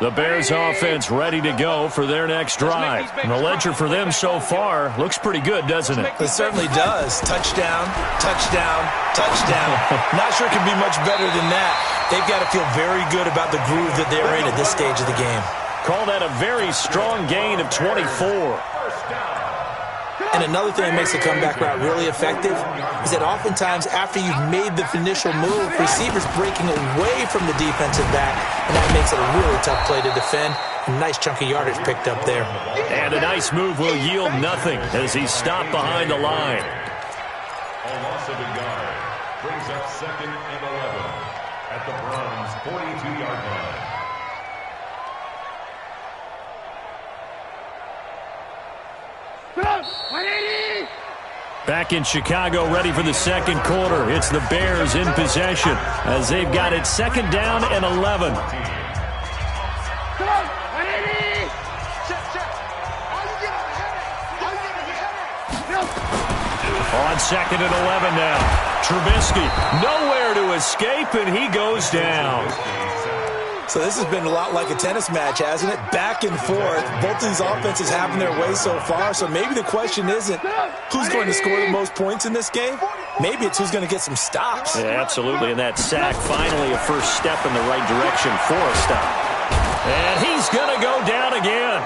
The Bears offense ready to go for their next drive. And the ledger for them so far looks pretty good, doesn't it? It certainly does. Touchdown, touchdown, touchdown. Not sure it can be much better than that. They've got to feel very good about the groove that they're in at this stage of the game. Call that a very strong gain of 24. And another thing that makes the comeback route really effective is that oftentimes after you've made the initial move, receivers breaking away from the defensive back, and that makes it a really tough play to defend. A nice chunk of yardage picked up there. And a nice move will yield nothing as he's stopped behind the line. A loss of a yard brings up 2nd and 11 at the Browns' 42-yard line. Back in Chicago, ready for the second quarter. It's the Bears in possession as they've got it 2nd down and 11. On 2nd and 11 now. Trubisky nowhere to escape, and he goes down. So this has been a lot like a tennis match, hasn't it? Back and forth. Both of these offenses having their way so far. So maybe the question isn't who's going to score the most points in this game. Maybe it's who's going to get some stops. Yeah, absolutely. And that sack, finally a first step in the right direction for a stop. And he's going to go down again.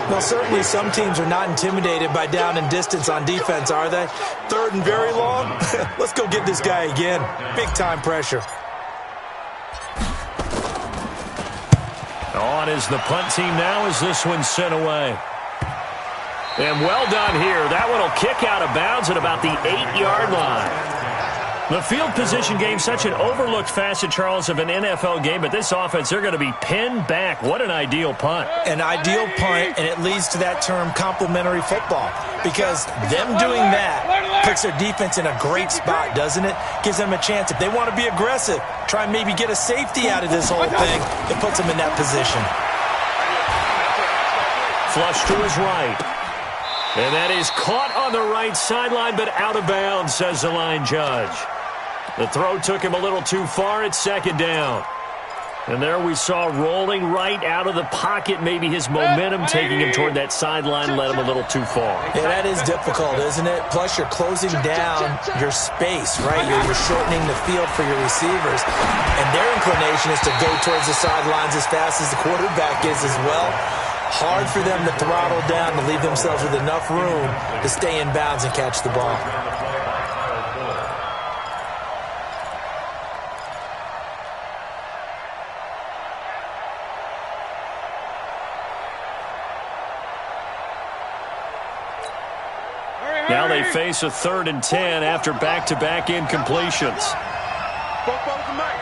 Now, certainly some teams are not intimidated by down and distance on defense, are they? 3rd and very long? Let's go get this guy again. Big-time pressure. On is the punt team now as this one's sent away. And well done here. That one will kick out of bounds at about the 8-yard line. The field position game, such an overlooked facet, Charles, of an NFL game, but this offense, they're going to be pinned back. What an ideal punt. An ideal punt, and it leads to that term complementary football, because them doing that puts their defense in a great spot, doesn't it? Gives them a chance. If they want to be aggressive, try and maybe get a safety out of this whole thing, it puts them in that position. Flush to his right. And that is caught on the right sideline, but out of bounds, says the line judge. The throw took him a little too far at 2nd down. And there we saw rolling right out of the pocket. Maybe his momentum taking him toward that sideline led him a little too far. Yeah, that is difficult, isn't it? Plus, you're closing down your space, right? You're shortening the field for your receivers. And their inclination is to go towards the sidelines as fast as the quarterback is as well. Hard for them to throttle down, to leave themselves with enough room to stay in bounds and catch the ball. Now they face a 3rd and 10 after back-to-back incompletions. Fofo to Mike.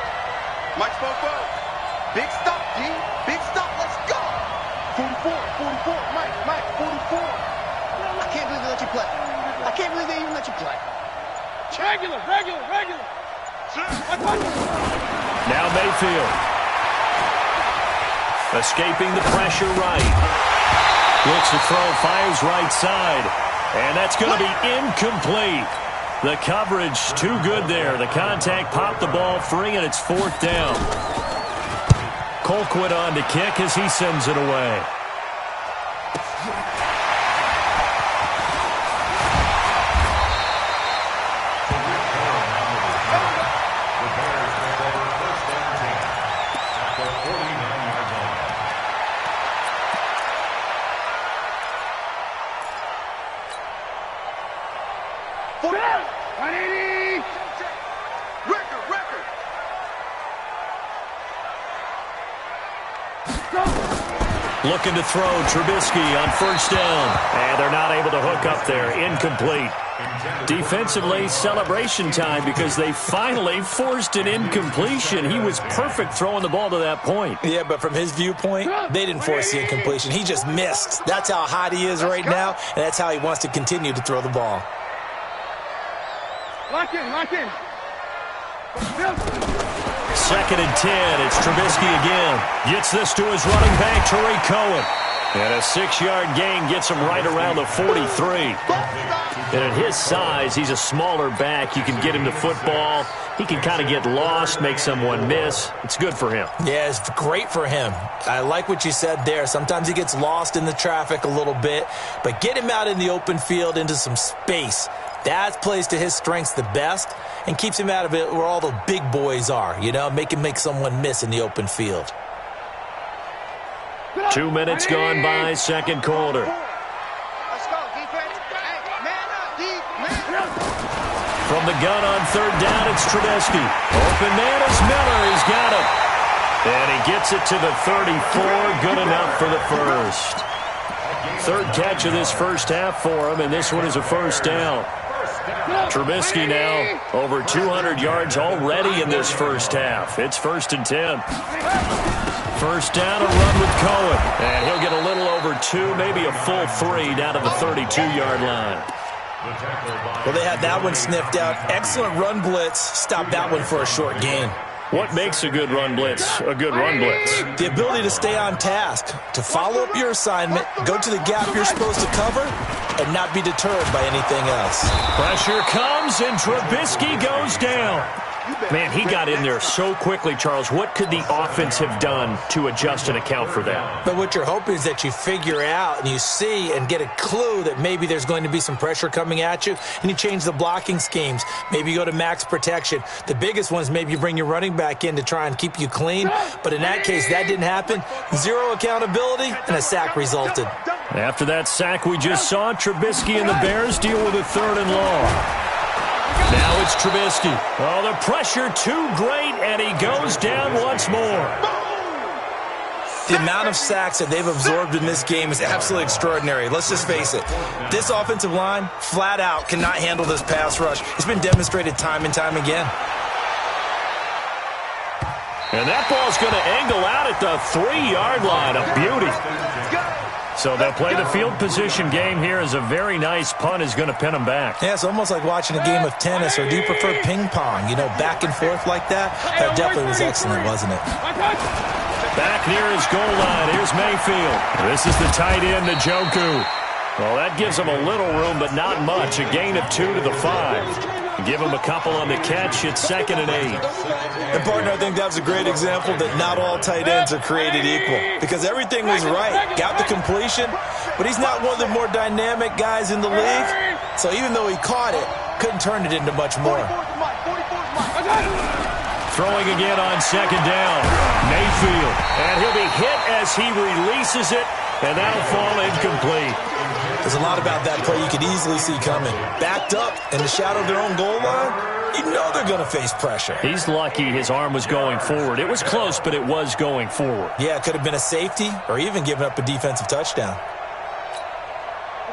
Mike Fofo. Big stop, G. Big stop. Let's go. 44. Mike, 44. I can't believe they let you play. I can't believe they even let you play. Regular. Now Mayfield. Escaping the pressure right. Looks to throw, fires right side. And that's going to be incomplete. The coverage too good there. The contact popped the ball free, and it's 4th down. Colquitt on to kick as he sends it away. Looking to throw, Trubisky on 1st down. And they're not able to hook up there. Incomplete. Defensively, celebration time because they finally forced an incompletion. He was perfect throwing the ball to that point. Yeah, but from his viewpoint, they didn't force the incompletion. He just missed. That's how hot he is right now, and that's how he wants to continue to throw the ball. Lock in. 2nd and 10. It's Trubisky again. Gets this to his running back, Tariq Cohen. And a 6-yard gain gets him right around the 43. And at his size, he's a smaller back. You can get him to football. He can kind of get lost, make someone miss. It's good for him. Yeah, it's great for him. I like what you said there. Sometimes he gets lost in the traffic a little bit, but get him out in the open field into some space. That plays to his strengths the best and keeps him out of it where all the big boys are, you know, make him make someone miss in the open field. 2 minutes gone by, second quarter. Let's go, defense. Hey, man up, D. Man up. From the gun on third down, it's Trubisky. Open man is Miller. He's got it. And he gets it to the 34. Good enough for the first. Third catch of this first half for him, and this one is a first down. Trubisky now over 200 yards already in this first half. It's 1st and 10. First down, a run with Cohen. And he'll get a little over 2, maybe a full 3 down to the 32-yard line. Well, they had that one sniffed out. Excellent run blitz. Stopped that one for a short gain. What makes a good run blitz a good run blitz? The ability to stay on task, to follow up your assignment, go to the gap you're supposed to cover, and not be deterred by anything else. Pressure comes, and Trubisky goes down. Man, he got in there so quickly, Charles. What could the offense have done to adjust and account for that? But what you're hoping is that you figure out and you see and get a clue that maybe there's going to be some pressure coming at you, and you change the blocking schemes. Maybe you go to max protection. The biggest one is maybe you bring your running back in to try and keep you clean. But in that case, that didn't happen. Zero accountability, and a sack resulted. After that sack we just saw, Trubisky and the Bears deal with a 3rd and long. Now it's Trubisky. Oh, the pressure too great, and he goes down once more. The amount of sacks that they've absorbed in this game is absolutely extraordinary. Let's just face it. This offensive line, flat out, cannot handle this pass rush. It's been demonstrated time and time again. And that ball's going to angle out at the 3-yard line. A beauty. So they'll play the field position game here as a very nice punt is going to pin them back. Yeah, it's almost like watching a game of tennis, or do you prefer ping pong? You know, back and forth like that? That definitely was excellent, wasn't it? Back near his goal line. Here's Mayfield. This is the tight end, Njoku. Well, that gives him a little room, but not much. A gain of 2 to the 5. Give him a couple on the catch. It's 2nd and 8. And, partner, I think that was a great example that not all tight ends are created equal, because everything was right. Got the completion, but he's not one of the more dynamic guys in the league. So even though he caught it, couldn't turn it into much more. Throwing again on 2nd down. Mayfield. And he'll be hit as he releases it, and that'll fall incomplete. There's a lot about that play you could easily see coming. Backed up in the shadow of their own goal line, you know they're going to face pressure. He's lucky his arm was going forward. It was close, but it was going forward. Yeah, it could have been a safety or even given up a defensive touchdown.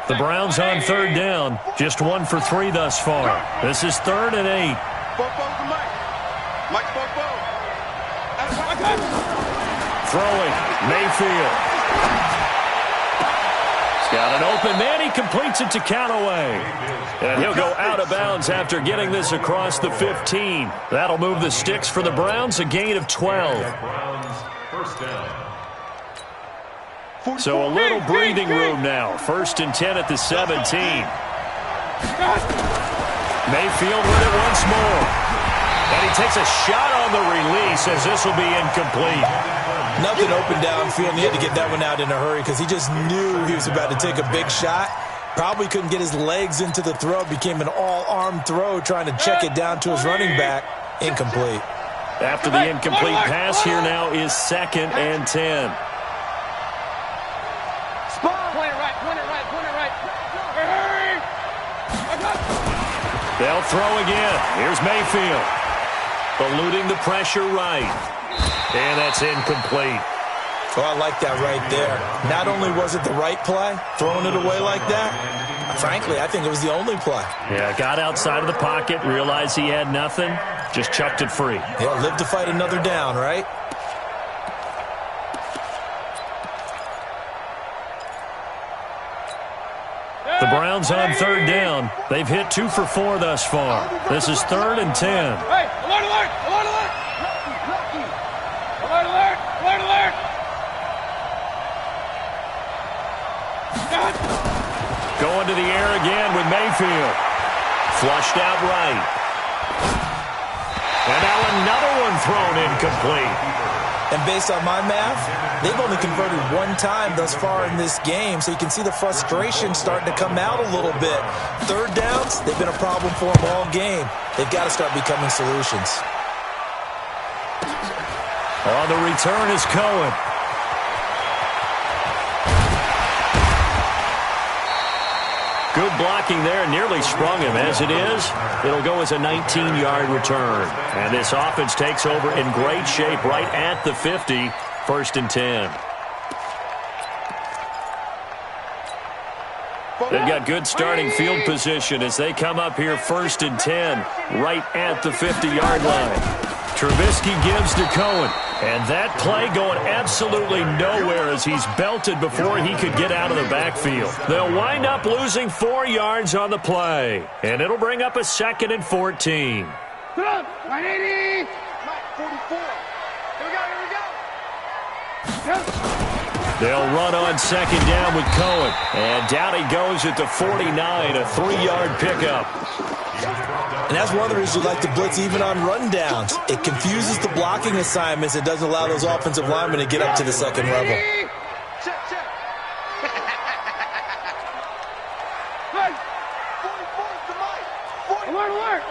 The Browns on 3rd down. Just 1 for 3 thus far. This is 3rd and 8. Throwing. Mayfield. Got an open man. He completes it to Callaway. And he'll go out of bounds after getting this across the 15. That'll move the sticks for the Browns, a gain of 12. So a little breathing room now. 1st and 10 at the 17. Mayfield with it once more. And he takes a shot on the release as this will be incomplete. Nothing open downfield, and he had to get that one out in a hurry because he just knew he was about to take a big shot. Probably couldn't get his legs into the throw. Became an all-arm throw trying to check it down to his running back. Incomplete. After the incomplete pass, here now is 2nd and 10. They'll throw again. Here's Mayfield. Eluding the pressure right. And that's incomplete. Oh, I like that right there. Not only was it the right play, throwing it away like that, frankly, I think it was the only play. Yeah, got outside of the pocket, realized he had nothing, just chucked it free. Yeah, live to fight another down, right? The Browns on 3rd down. They've hit 2 for 4 thus far. This is 3rd and 10. Hey, alert, alert, alert, alert! Alert, alert, alert, alert! Going to the air again with Mayfield. Flushed out right. And now another one thrown incomplete. And based on my math, they've only converted one time thus far in this game, so you can see the frustration starting to come out a little bit. Third downs, they've been a problem for them all game. They've got to start becoming solutions. On the return is Cohen. Good blocking there, nearly sprung him. As it is, it'll go as a 19-yard return. And this offense takes over in great shape right at the 50, 1st and 10. They've got good starting field position as they come up here 1st and 10, right at the 50-yard line. Trubisky gives to Cohen. And that play going absolutely nowhere as he's belted before he could get out of the backfield. They'll wind up losing 4 yards on the play. And it'll bring up a 2nd and 14. 180. Mike, 44. Here we go. They'll run on 2nd down with Cohen. And down he goes at the 49, a 3-yard pickup. And that's one of the reasons we like to blitz even on rundowns. It confuses the blocking assignments. It doesn't allow those offensive linemen to get up to the 2nd level. Check, check. 44 to Mike. Alert.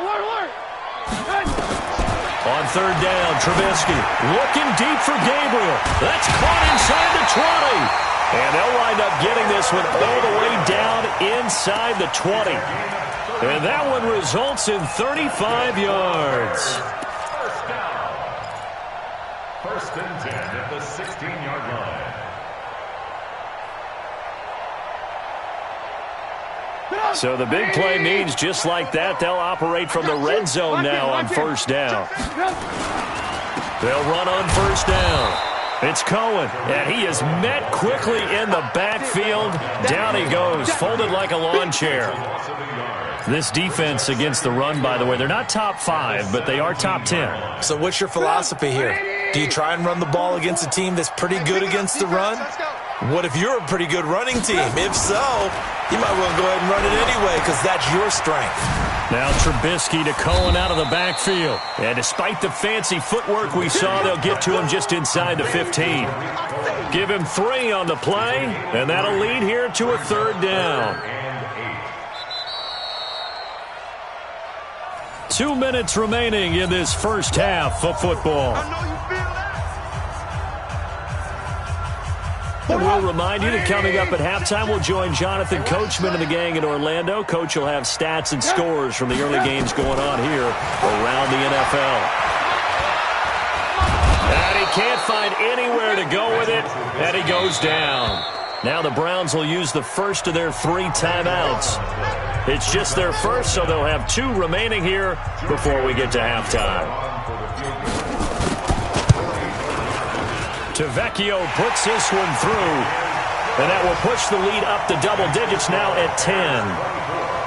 On 3rd down, Trubisky looking deep for Gabriel. That's caught inside the 20. And they'll wind up getting this one all the way down inside the 20. And that one results in 35 yards. First down. 1st and 10 at the 16-yard line. So the big play means just like that, they'll operate from the red zone now on 1st down. They'll run on 1st down. It's Cohen, and he is met quickly in the backfield. Down he goes, folded like a lawn chair. This defense against the run, by the way, they're not top 5, but they are top 10. So what's your philosophy here? Do you try and run the ball against a team that's pretty good against the run? What if you're a pretty good running team? If so, you might well go ahead and run it anyway because that's your strength. Now Trubisky to Cohen out of the backfield. And despite the fancy footwork we saw, they'll get to him just inside the 15. Give him 3 on the play, and that'll lead here to a 3rd down. 2 minutes remaining in this first half of football. I know you feel that. And we'll remind you that coming up at halftime, we'll join Jonathan Coachman and the gang in Orlando. Coach will have stats and scores from the early games going on here around the NFL. And he can't find anywhere to go with it, and he goes down. Now the Browns will use the first of their 3 timeouts. It's just their first, so they'll have 2 remaining here before we get to halftime. Tavecchio puts this one through, and that will push the lead up to double digits now at 10.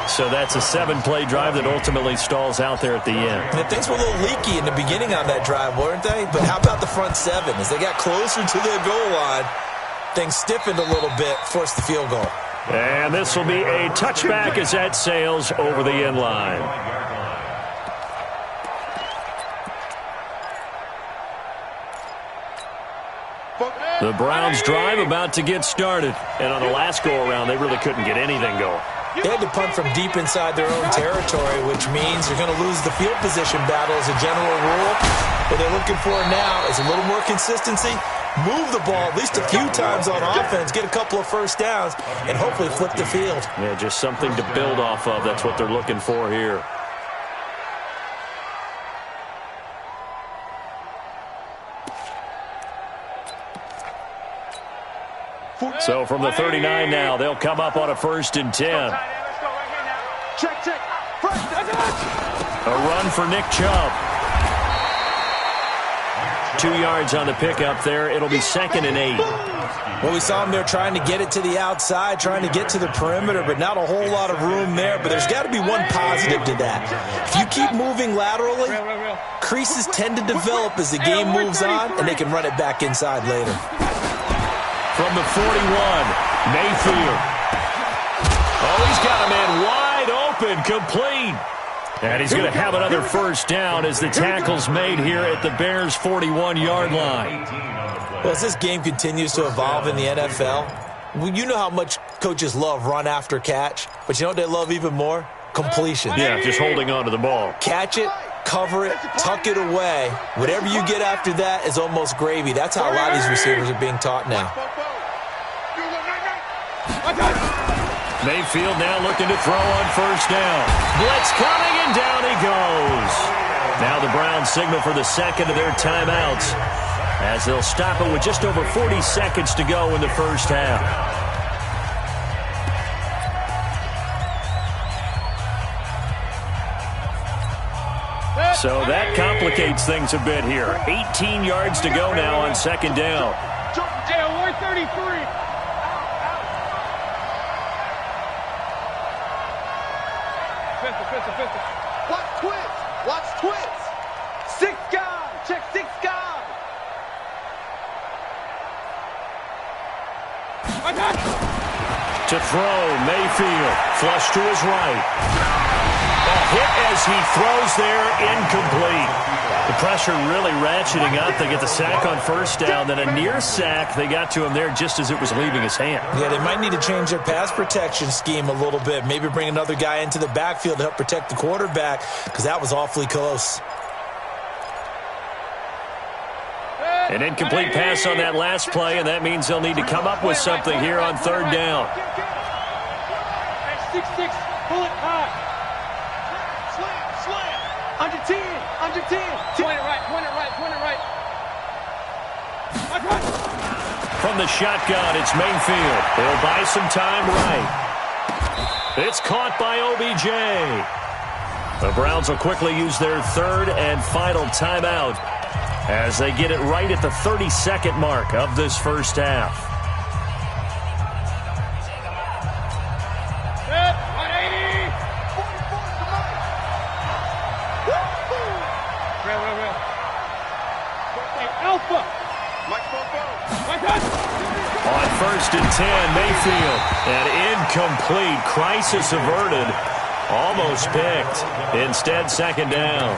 So that's a 7-play drive that ultimately stalls out there at the end. And things were a little leaky in the beginning on that drive, weren't they? But how about the front 7? As they got closer to the goal line, things stiffened a little bit, forced the field goal. And this will be a touchback as that sails over the end line. The Browns drive about to get started. And on the last go-around, they really couldn't get anything going. They had to punt from deep inside their own territory, which means you're going to lose the field position battle as a general rule. What they're looking for now is a little more consistency, move the ball at least a few times on offense, get a couple of first downs, and hopefully flip the field. Yeah, just something to build off of. That's what they're looking for here. So from the 39 now, they'll come up on a 1st and 10. Check, check. A run for Nick Chubb. 2 yards on the pickup there. It'll be 2nd and 8. Well, we saw him there trying to get it to the outside, trying to get to the perimeter, but not a whole lot of room there. But there's got to be one positive to that. If you keep moving laterally, creases tend to develop as the game moves on, and they can run it back inside later. From the 41, Mayfield. Oh, he's got a man wide open, complete. And he's going to have another first down as the tackle's made here at the Bears' 41-yard line. Well, as this game continues to evolve in the NFL, you know how much coaches love run after catch, but you know what they love even more? Completion. Yeah, just holding on to the ball. Catch it, cover it, tuck it away. Whatever you get after that is almost gravy. That's how a lot of these receivers are being taught now. Mayfield now looking to throw on first down. Blitz coming, and down he goes. Now the Browns signal for the second of their timeouts as they'll stop it with just over 40 seconds to go in the first half. So that complicates things a bit here. 18 yards to go now on second down. Yeah, 133. Watch twins. Watch twins. 6 guys. Check 6 guys. To throw, Mayfield. Flush to his right. A hit as he throws there, incomplete. The pressure really ratcheting up. They get the sack on first down, then a near sack. They got to him there just as it was leaving his hand. Yeah, they might need to change their pass protection scheme a little bit. Maybe bring another guy into the backfield to help protect the quarterback, because that was awfully close. An incomplete pass on that last play, and that means they'll need to come up with something here on third down. 6-6, pull it high. Slam. Under 10. Under 10. Point it right. From the shotgun, it's Mayfield. They'll buy some time right. It's caught by OBJ. The Browns will quickly use their third and final timeout as they get it right at the 32nd mark of this first half. Set, 180. Real. Hey, Alpha. Mike Bobo. On first and 10, Mayfield. An incomplete, crisis averted. Almost picked. Instead, second down.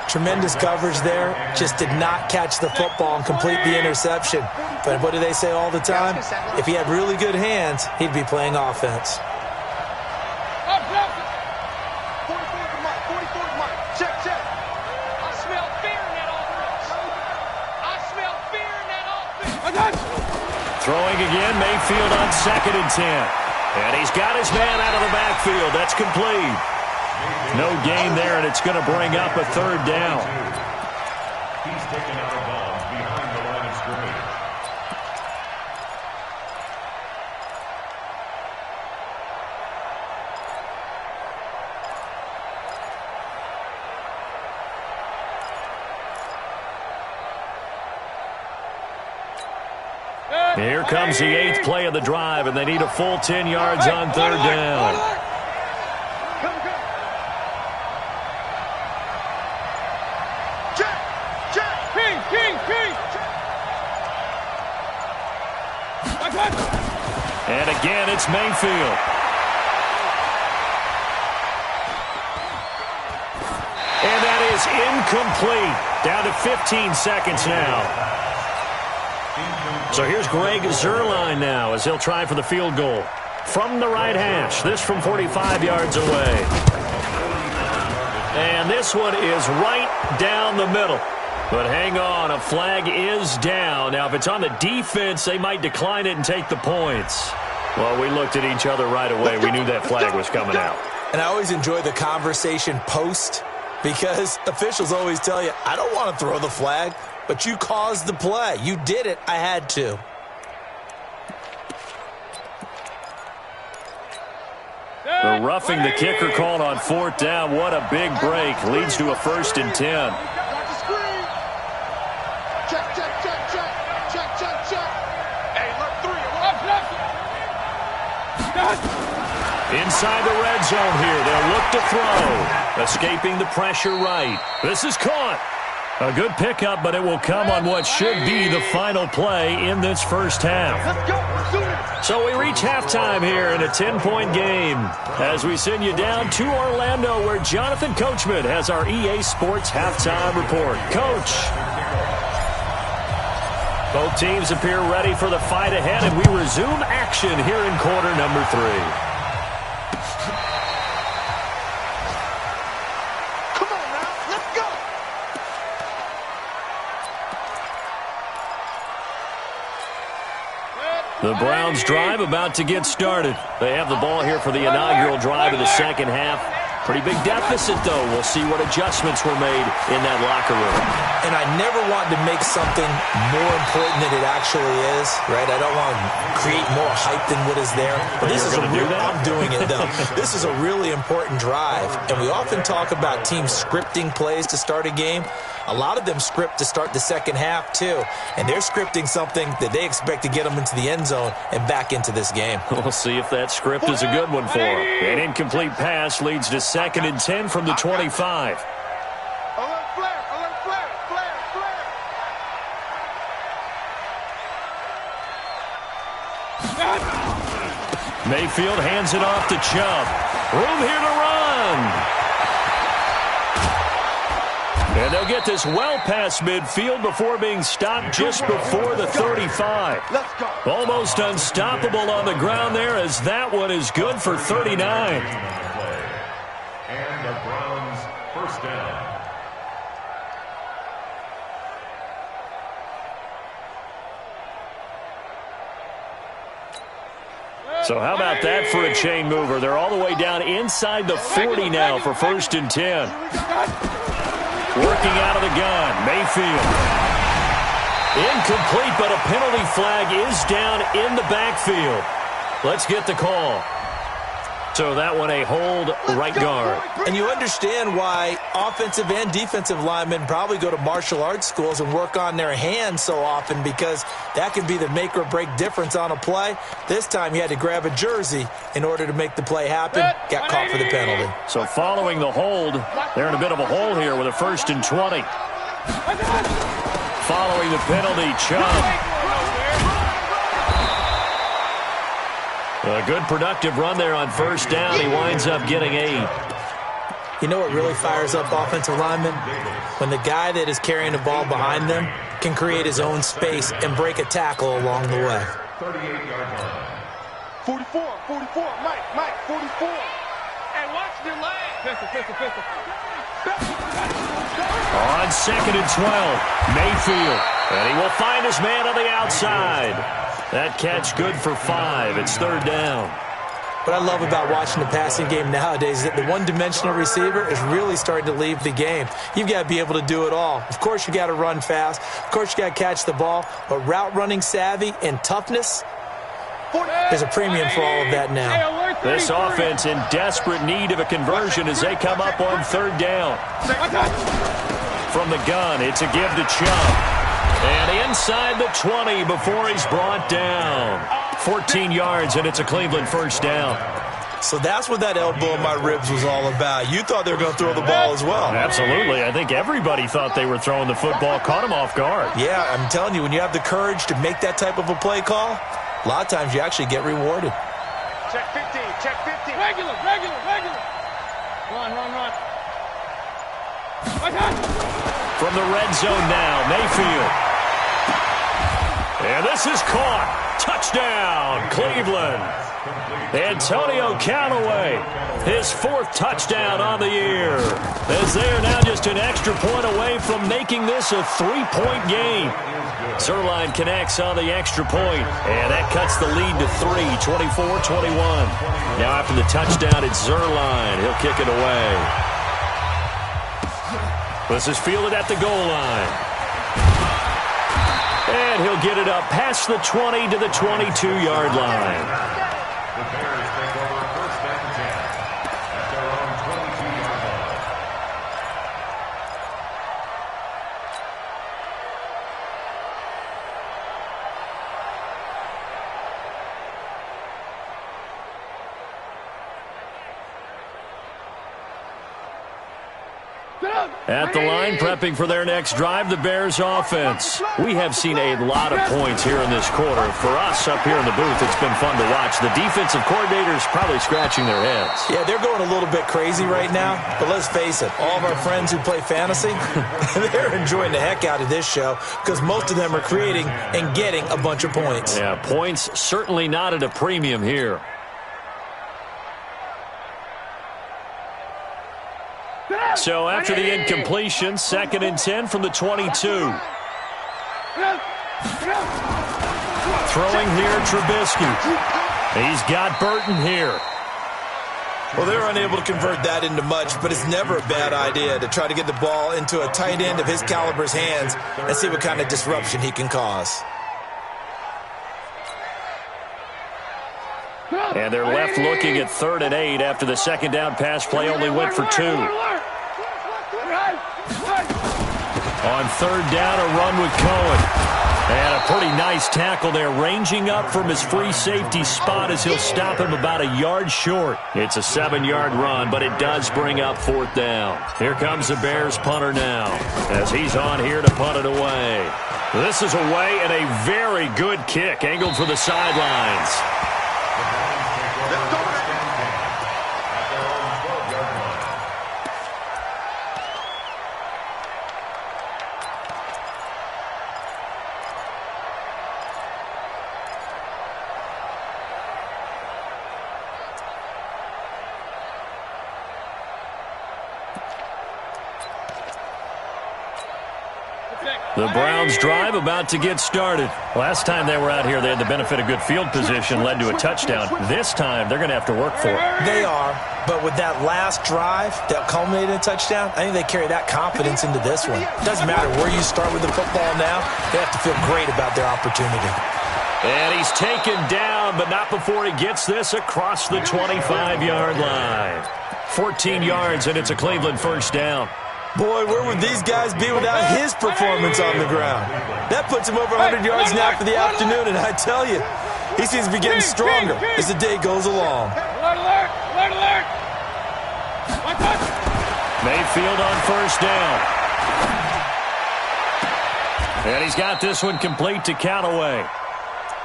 Tremendous coverage there. Just did not catch the football and complete the interception. But what do they say all the time? If he had really good hands, he'd be playing offense. 44 to Mike. Check. I smell fear in that offense. Throwing again, Mayfield on second and 10. And he's got his man out of the backfield. That's complete. No gain there, and it's going to bring up a third down. He's taken out of bounds behind the line of scrimmage. Here comes the 8th play of the drive, and they need a full 10 yards on third down. And again, it's Mayfield. And that is incomplete. Down to 15 seconds now. So here's Greg Zuerlein now as he'll try for the field goal. From the right hash, this from 45 yards away. And this one is right down the middle. But hang on, a flag is down. Now, if it's on the defense, they might decline it and take the points. Well, we looked at each other right away. We knew that flag was coming out. And I always enjoy the conversation post, because officials always tell you, I don't want to throw the flag, but you caused the play. You did it. I had to. The roughing the kicker called on fourth down. What a big break. Leads to a first and 10. Inside the red zone here. They'll look to throw. Escaping the pressure right. This is caught. A good pickup, but it will come on what should be the final play in this first half. Let's go. So we reach halftime here in a 10-point game as we send you down to Orlando where Jonathan Coachman has our EA Sports halftime report. Coach. Both teams appear ready for the fight ahead, and we resume action here in quarter number 3. Come on now. Let's go. The Browns drive about to get started. They have the ball here for the inaugural drive of the second half. Pretty big deficit, though. We'll see what adjustments were made in that locker room. And I never want to make something more important than it actually is, right? I don't want to create more hype than what is there. But this is a real, I'm doing it, though. This is a really important drive. And we often talk about teams scripting plays to start a game. A lot of them script to start the second half, too. And they're scripting something that they expect to get them into the end zone and back into this game. We'll see if that script is a good one for them. An incomplete pass leads to 2nd and 10 from the 25. Alert flare. Alert flare. Flare. Flare. Mayfield hands it off to Chubb. Room here to run. And they'll get this well past midfield before being stopped just before the 35. Let's go. Almost unstoppable on the ground there as that one is good for 39. And the Browns first down. So how about that for a chain mover? They're all the way down inside the 40 now for 1st and 10. Working out of the gun, Mayfield. Incomplete, but a penalty flag is down in the backfield. Let's get the call. So that one a hold right guard. And you understand why offensive and defensive linemen probably go to martial arts schools and work on their hands so often, because that can be the make or break difference on a play. This time he had to grab a jersey in order to make the play happen. Got caught for the penalty. So following the hold, they're in a bit of a hole here with a 1st and 20. Following the penalty, Chubb. A good productive run there on 1st down. He winds up getting 8. You know what really fires up offensive linemen? When the guy that is carrying the ball behind them can create his own space and break a tackle along the way. 38-yard line. 44. 44. Mike. 44. Hey, watch the leg. Pistol. On 2nd and 12, Mayfield. And he will find his man on the outside. That catch good for 5. It's 3rd down. What I love about watching the passing game nowadays is that the one-dimensional receiver is really starting to leave the game. You've got to be able to do it all. Of course, you got to run fast. Of course, you got to catch the ball. But route running savvy and toughness, there's a premium for all of that now. This offense in desperate need of a conversion as they come up on 3rd down. From the gun, it's a give to Chubb. And inside the 20 before he's brought down. 14 yards, and it's a Cleveland 1st down. So that's what that elbow in my ribs was all about. You thought they were going to throw the ball as well. Absolutely. I think everybody thought they were throwing the football, caught him off guard. Yeah, I'm telling you, when you have the courage to make that type of a play call, a lot of times you actually get rewarded. Check 15. Check 15. Regular. Run. From the red zone now, Mayfield. And this is caught. Touchdown, Cleveland. Antonio Callaway, his 4th touchdown on the year. As they are now just an extra point away from making this a 3-point game. Zerline connects on the extra point, and that cuts the lead to 3, 24-21. Now after the touchdown, it's Zerline. He'll kick it away. This is fielded at the goal line. And he'll get it up past the 20 to the 22-yard line. The Bears take over 1st and 10 at their own 22-yard line. At the line, prepping for their next drive, the Bears offense. We have seen a lot of points here in this quarter. For us up here in the booth, it's been fun to watch. The defensive coordinators probably scratching their heads. Yeah, they're going a little bit crazy right now, but let's face it, all of our friends who play fantasy, they're enjoying the heck out of this show because most of them are creating and getting a bunch of points. Yeah, points certainly not at a premium here. So after the incompletion, 2nd and 10 from the 22. Throwing here, Trubisky. He's got Burton here. Well, they're unable to convert that into much, but it's never a bad idea to try to get the ball into a tight end of his caliber's hands and see what kind of disruption he can cause. And they're left looking at 3rd and 8 after the 2nd down pass play only went for 2. On 3rd down, a run with Cohen. And a pretty nice tackle there, ranging up from his free safety spot as he'll stop him about a yard short. It's a 7-yard run, but it does bring up 4th down. Here comes the Bears punter now, as he's on here to punt it away. This is away and a very good kick, angled for the sidelines. The Browns drive about to get started. Last time they were out here, they had the benefit of good field position, led to a touchdown. This time, they're going to have to work for it. They are, but with that last drive that culminated in a touchdown, I think they carry that confidence into this one. Doesn't matter where you start with the football now, they have to feel great about their opportunity. And he's taken down, but not before he gets this across the 25-yard line. 14 yards, and it's a Cleveland 1st down. Boy, where would these guys be without his performance on the ground? That puts him over 100 yards now for the afternoon, and I tell you, he seems to be getting stronger as the day goes along. Alert, alert, alert, alert. Mayfield on 1st down. And he's got this one complete to Callaway.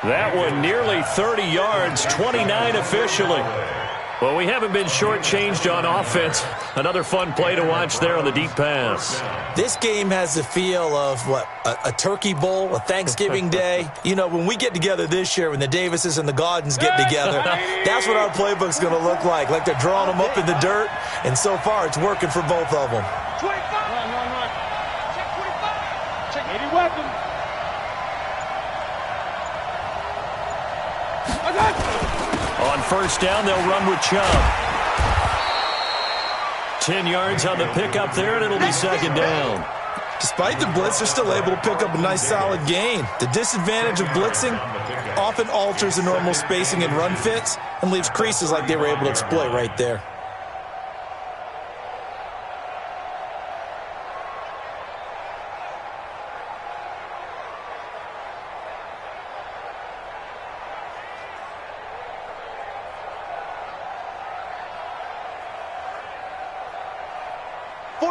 That one nearly 30 yards, 29 officially. Well, we haven't been shortchanged on offense. Another fun play to watch there on the deep pass. This game has the feel of, what, a turkey bowl, a Thanksgiving day. You know, when we get together this year, when the Davises and the Gaudens get together, that's what our playbook's going to look like they're drawing them up in the dirt, and so far it's working for both of them. 25. Run. Check 25. Check any weapon. On 1st down, they'll run with Chubb. 10 yards on the pickup there, and it'll be 2nd down. Despite the blitz, they're still able to pick up a nice solid gain. The disadvantage of blitzing often alters the normal spacing and run fits and leaves creases like they were able to exploit right there.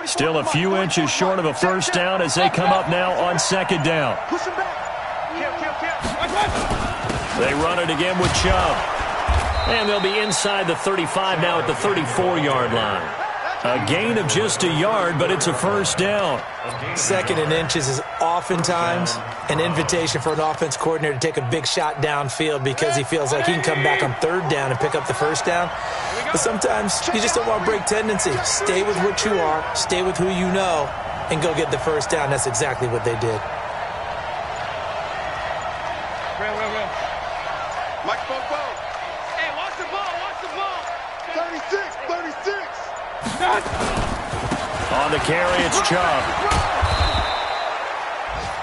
Still a few inches short of a 1st down as they come up now on 2nd down. Push him back. Kill. They run it again with Chubb. And they'll be inside the 35 now at the 34-yard line. A gain of just a yard, but it's a 1st down. 2nd and inches is oftentimes an invitation for an offense coordinator to take a big shot downfield because he feels like he can come back on 3rd down and pick up the 1st down. But sometimes you just don't want to break tendency. Stay with what you are, stay with who you know, and go get the 1st down. That's exactly what they did. Real. Mike Bobo. Hey, watch the ball. 36. On the carry, it's Chubb.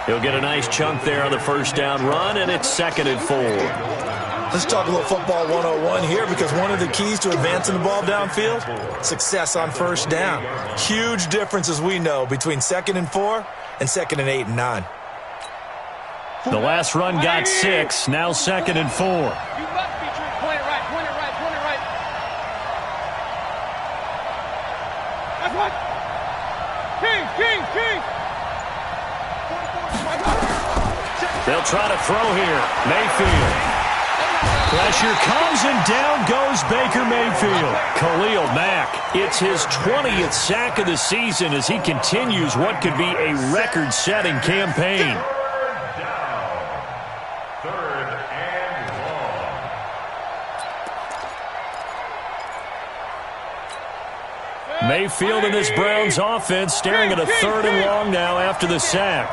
He'll get a nice chunk there on the 1st down run, and it's 2nd and 4. Let's talk a little football 101 here because one of the keys to advancing the ball downfield, success on 1st down. Huge difference, as we know, between 2nd and 4 and 2nd and 8 and 9. The last run got 6, now 2nd and 4. You must be true. Point it right. That's what. King. They'll try to throw here. Mayfield. Pressure comes and down goes Baker Mayfield. Khalil Mack, it's his 20th sack of the season as he continues what could be a record-setting campaign. Third and long. Mayfield and this Browns offense staring at a 3rd and long now after the sack.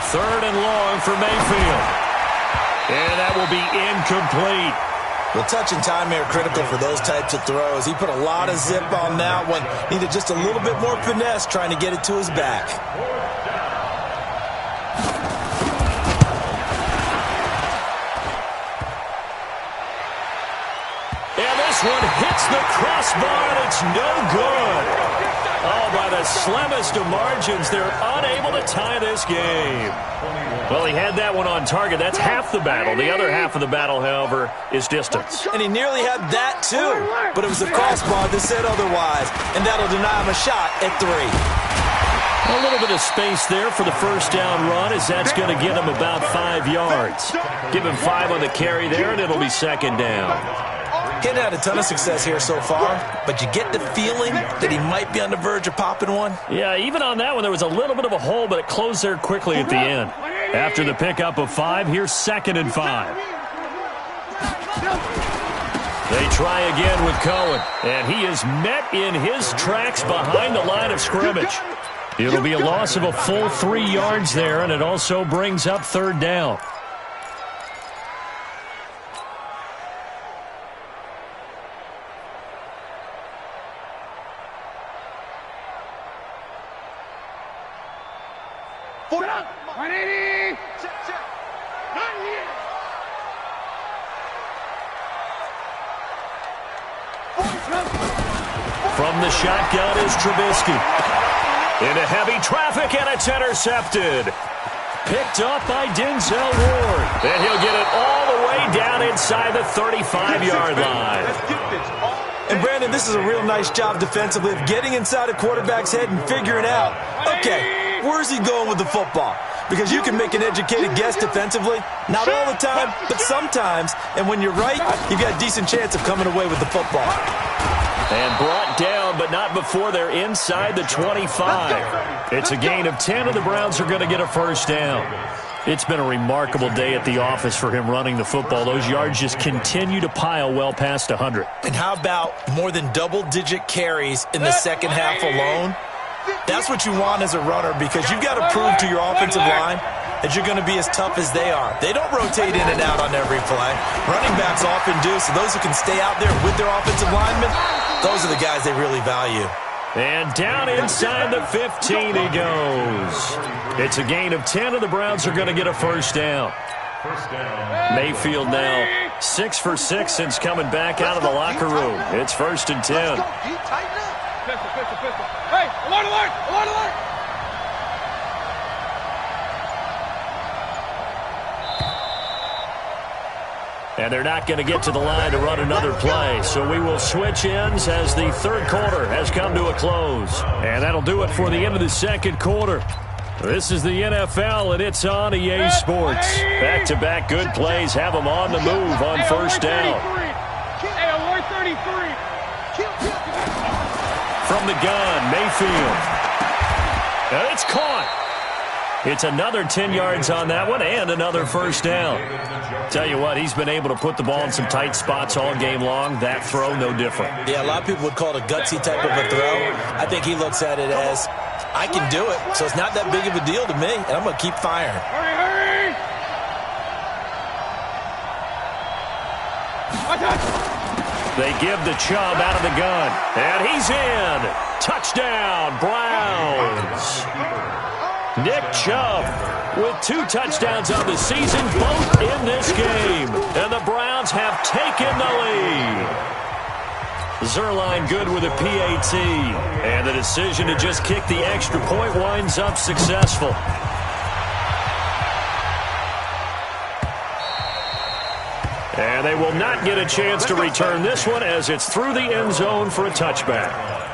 Third and long for Mayfield. And that will be incomplete. Well, touch and time here critical for those types of throws. He put a lot of zip on that one. Needed just a little bit more finesse trying to get it to his back. And this one hits the crossbar, and it's no good. Oh, by the slimmest of margins, they're unable to tie this game. Well, he had that one on target. That's half the battle. The other half of the battle, however, is distance. And he nearly had that, too. But it was the crossbar that said otherwise. And that'll deny him a shot at 3. A little bit of space there for the first down run, as that's going to get him about 5 yards. Give him 5 on the carry there, and it'll be 2nd down. He hadn't had a ton of success here so far, but you get the feeling that he might be on the verge of popping one. Yeah, even on that one, there was a little bit of a hole, but it closed there quickly at the end. After the pickup of 5, here's 2nd and 5. They try again with Cohen, and he is met in his tracks behind the line of scrimmage. It'll be a loss of a full 3 yards there, and it also brings up 3rd down. From the shotgun is Trubisky. Into heavy traffic, and it's intercepted. Picked up by Denzel Ward. And he'll get it all the way down inside the 35-yard line. And, Brandon, this is a real nice job defensively of getting inside a quarterback's head and figuring out, okay, where's he going with the football? Because you can make an educated guess defensively. Not all the time, but sometimes. And when you're right, you've got a decent chance of coming away with the football. And brought down, but not before they're inside the 25. It's a gain of 10, and the Browns are going to get a first down. It's been a remarkable day at the office for him running the football. Those yards just continue to pile well past 100. And how about more than double-digit carries in the second half alone? That's what you want as a runner, because you've got to prove to your offensive line that you're going to be as tough as they are. They don't rotate in and out on every play. Running backs often do, so those who can stay out there with their offensive linemen, those are the guys they really value. And down inside the 15 he goes. It's a gain of 10, and the Browns are going to get a first down. Mayfield now 6 for 6 since coming back out of the locker room. It's 1st and 10. Pistol. Hey, alert! And they're not going to get to the line to run another play. So we will switch ends as the 3rd quarter has come to a close. And that'll do it for the end of the 2nd quarter. This is the NFL, and it's on EA Sports. Back-to-back good plays have them on the move on first down. Hey, alert 33. From the gun, Mayfield. And it's caught. It's another 10 yards on that one and another first down. Tell you what, he's been able to put the ball in some tight spots all game long. That throw, no different. Yeah, a lot of people would call it a gutsy type of a throw. I think he looks at it as, I can do it, so it's not that big of a deal to me, and I'm going to keep firing. Hurry! They give the Chubb out of the gun, and he's in. Touchdown, Browns. Nick Chubb with 2 touchdowns on the season, both in this game. And the Browns have taken the lead. Zerline good with a PAT. And the decision to just kick the extra point winds up successful. And they will not get a chance to return this one as it's through the end zone for a touchback.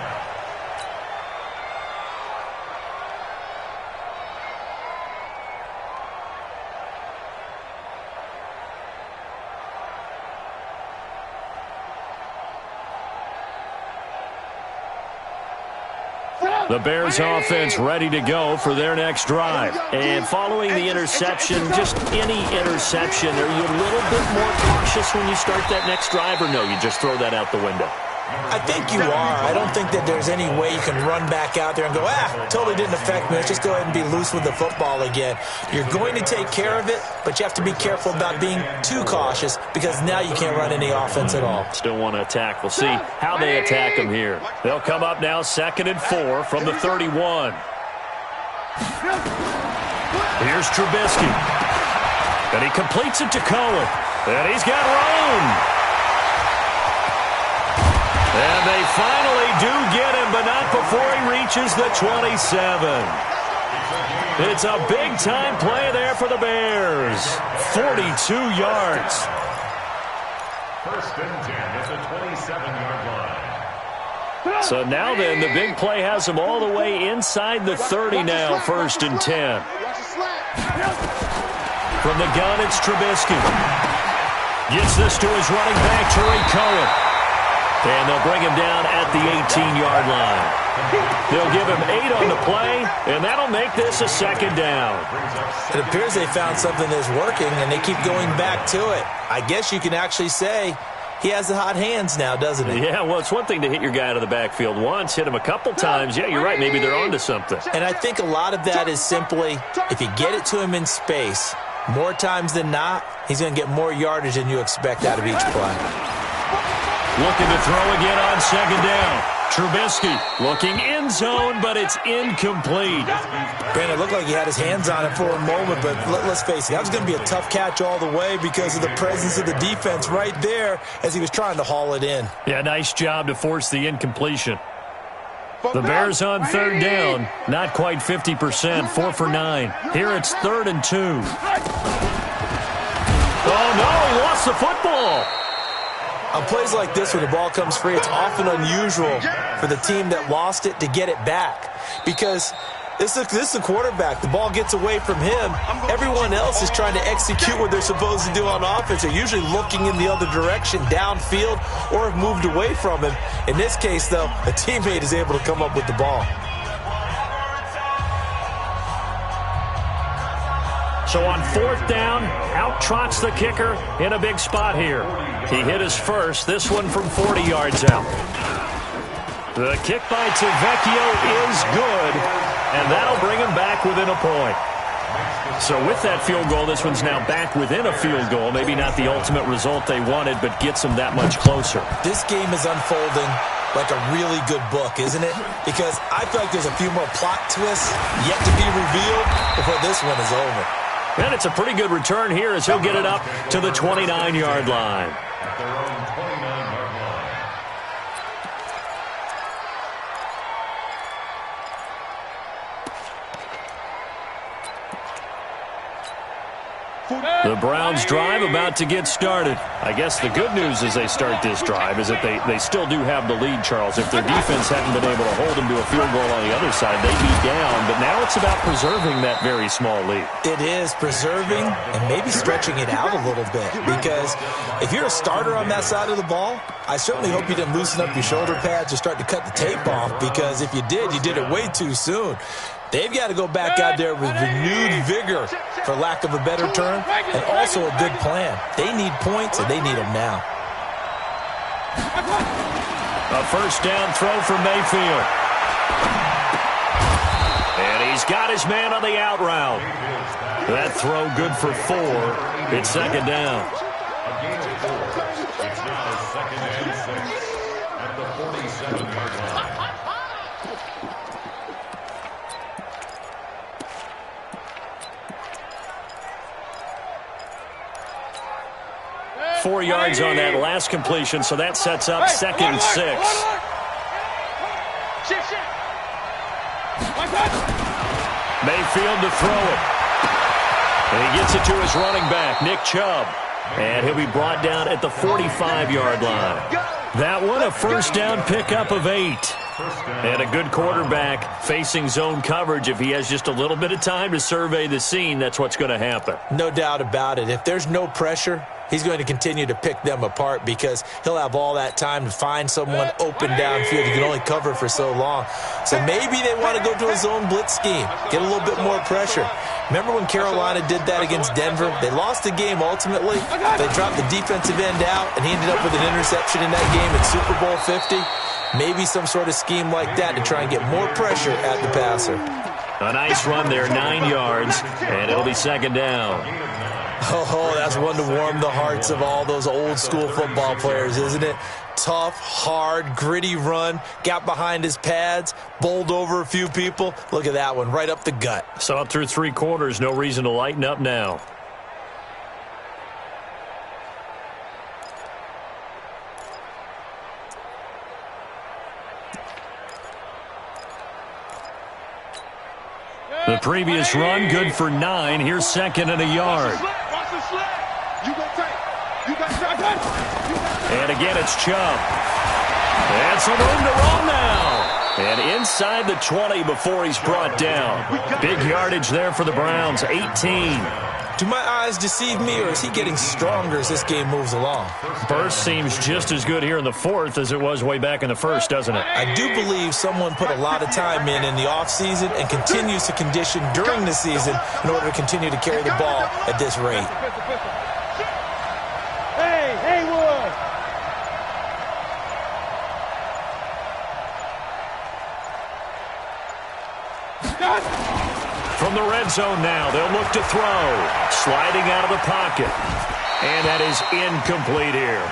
The Bears offense ready to go for their next drive. And following the interception, just any interception, are you a little bit more cautious when you start that next drive, or no, you just throw that out the window? I think you are. I don't think that there's any way you can run back out there and go, totally didn't affect me. Let's just go ahead and be loose with the football again. You're going to take care of it, but you have to be careful about being too cautious because now you can't run any offense at all. Still want to attack. We'll see how they attack them here. They'll come up now 2nd and 4 from the 31. Here's Trubisky. And he completes it to Cohen. And he's got room. And they finally do get him, but not before he reaches the 27. It's a big-time play there for the Bears. 42 yards. 1st and 10 at the 27-yard line. So now then, the big play has them all the way inside the 30 now, 1st and 10. From the gun, it's Trubisky. Gets this to his running back, Tariq Cohen. And they'll bring him down at the 18-yard line. They'll give him 8 on the play, and that'll make this a 2nd down. It appears they found something that's working, and they keep going back to it. I guess you can actually say he has the hot hands now, doesn't he? Yeah, well, it's one thing to hit your guy out of the backfield once, hit him a couple times. Yeah, you're right. Maybe they're onto something. And I think a lot of that is simply if you get it to him in space, more times than not, he's going to get more yardage than you expect out of each play. Looking to throw again on 2nd down. Trubisky looking in zone, but it's incomplete. Brandon, it looked like he had his hands on it for a moment, but let's face it, that was going to be a tough catch all the way because of the presence of the defense right there as he was trying to haul it in. Yeah, nice job to force the incompletion. The Bears on 3rd down, not quite 50%, 4 for 9. Here it's 3rd and 2. Oh, no, he lost the football. On plays like this, when the ball comes free, it's often unusual for the team that lost it to get it back. Because this is the quarterback. The ball gets away from him. Everyone else is trying to execute what they're supposed to do on offense. They're usually looking in the other direction, downfield, or have moved away from him. In this case, though, a teammate is able to come up with the ball. So on 4th down, out trots the kicker in a big spot here. He hit his first, this one from 40 yards out. The kick by Tavecchio is good, and that'll bring him back within a point. So with that field goal, this one's now back within a field goal. Maybe not the ultimate result they wanted, but gets them that much closer. This game is unfolding like a really good book, isn't it? Because I feel like there's a few more plot twists yet to be revealed before this one is over. And it's a pretty good return here as he'll get it up to the 29-yard line. At their own 29-yard line. The Browns drive about to get started. I guess the good news as they start this drive is that they still do have the lead, Charles. If their defense hadn't been able to hold them to a field goal on the other side, they'd be down. But now it's about preserving that very small lead. It is preserving and maybe stretching it out a little bit. Because if you're a starter on that side of the ball, I certainly hope you didn't loosen up your shoulder pads or start to cut the tape off. Because if you did, you did it way too soon. They've got to go back out there with renewed vigor, for lack of a better term, and also a good plan. They need points, and they need them now. A 1st down throw for Mayfield. And he's got his man on the out route. That throw good for 4. It's 2nd down. A gain of 4. It's now 2nd and 6 at the 47-yard line. 4 yards on that last completion, so that sets up 2nd and 6. Mayfield to throw it. And he gets it to his running back, Nick Chubb. And he'll be brought down at the 45-yard line. That one, a first down pickup of 8. And a good quarterback facing zone coverage. If he has just a little bit of time to survey the scene, that's what's going to happen. No doubt about it. If there's no pressure, he's going to continue to pick them apart because he'll have all that time to find someone open downfield. He can only cover for so long. So maybe they want to go to a zone blitz scheme, get a little bit more pressure. Remember when Carolina did that against Denver? They lost the game ultimately. They dropped the defensive end out, and he ended up with an interception in that game at Super Bowl 50. Maybe some sort of scheme like that to try and get more pressure at the passer. A nice run there, 9 yards, and it'll be second down. Oh, that's one to warm the hearts of all those old-school football players, isn't it? Tough, hard, gritty run, got behind his pads, bowled over a few people. Look at that one, right up the gut. So up through 3 quarters, no reason to lighten up now. The previous run, good for 9. Here's second and a yard. And again, it's Chubb. And some room to run now. And inside the 20 before he's brought down. Big yardage there for the Browns, 18. Do my eyes deceive me, or is he getting stronger as this game moves along? Burst seems just as good here in the 4th as it was way back in the 1st, doesn't it? I do believe someone put a lot of time in the offseason and continues to condition during the season in order to continue to carry the ball at this rate. Hey, Haywood! From the red zone now, they'll look to throw. Sliding out of the pocket. And that is incomplete here.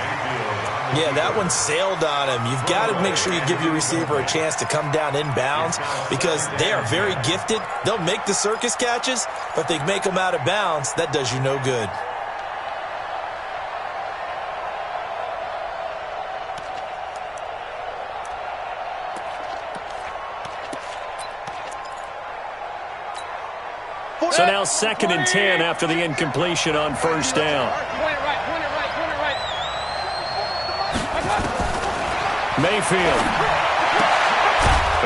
Yeah, that one sailed on him. You've got to make sure you give your receiver a chance to come down inbounds because they are very gifted. They'll make the circus catches, but if they make them out of bounds, that does you no good. So now 2nd and 10 after the incompletion on first down. Point it right. Mayfield.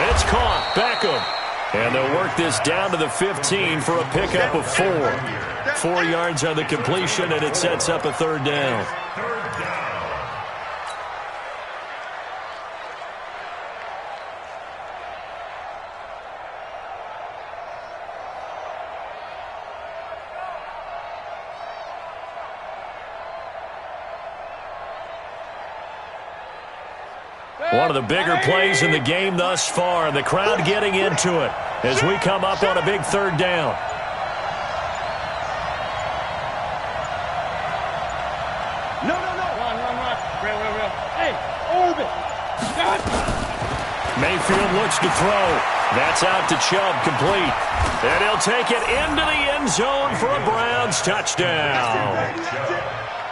It's caught. Beckham. And they'll work this down to the 15 for a pickup of 4. 4 yards on the completion, and it sets up a 3rd down. One of the bigger plays in the game thus far, and the crowd getting into it as we come up on a big 3rd down. No. Run. Real. Hey, Orbit. Mayfield looks to throw. That's out to Chubb, complete. And he'll take it into the end zone for a Browns touchdown.